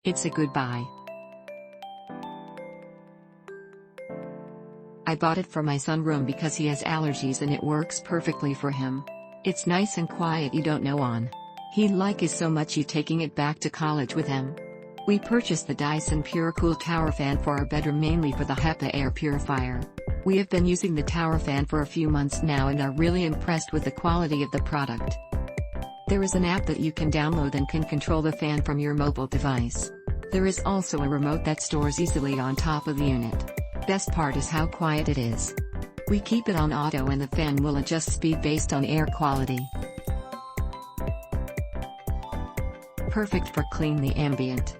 It's a good buy. I bought it for my sunroom because he has allergies and it works perfectly for him. It's nice and quiet, you don't know on. He like it so much he taking it back to college with him. We purchased the Dyson PureCool tower fan for our bedroom mainly for the HEPA air purifier. We have been using the tower fan for a few months now and are really impressed with the quality of the product. There is an app that you can download and can control the fan from your mobile device. There is also a remote that stores easily on top of the unit. Best part is how quiet it is. We keep it on auto and the fan will adjust speed based on air quality. Perfect for clean the ambient.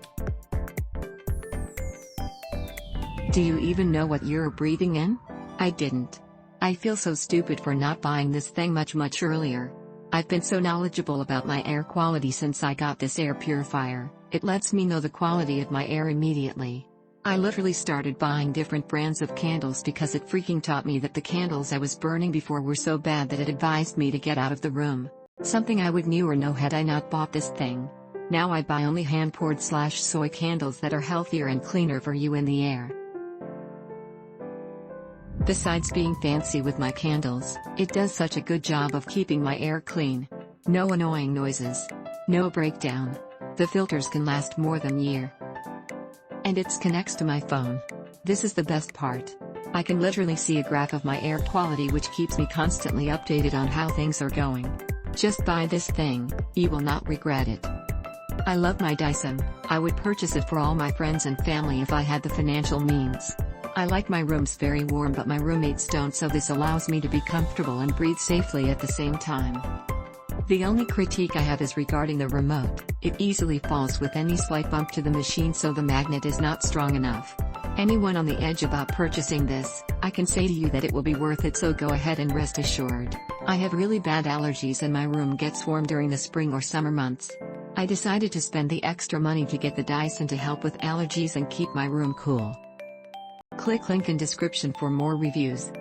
Do you even know what you're breathing in? I didn't. I feel so stupid for not buying this thing much earlier. I've been so knowledgeable about my air quality since I got this air purifier. It lets me know the quality of my air immediately. I literally started buying different brands of candles because it freaking taught me that the candles I was burning before were so bad that it advised me to get out of the room. Something I would never know had I not bought this thing. Now I buy only hand-poured /soy candles that are healthier and cleaner for you in the air. Besides being fancy with my candles, it does such a good job of keeping my air clean. No annoying noises. No breakdown. The filters can last more than a year. And it connects to my phone. This is the best part. I can literally see a graph of my air quality which keeps me constantly updated on how things are going. Just buy this thing, you will not regret it. I love my Dyson. I would purchase it for all my friends and family if I had the financial means. I like my rooms very warm but my roommates don't, so this allows me to be comfortable and breathe safely at the same time. The only critique I have is regarding the remote. It easily falls with any slight bump to the machine, so the magnet is not strong enough. Anyone on the edge about purchasing this, I can say to you that it will be worth it, so go ahead and rest assured. I have really bad allergies and my room gets warm during the spring or summer months. I decided to spend the extra money to get the Dyson to help with allergies and keep my room cool. Click link in description for more reviews.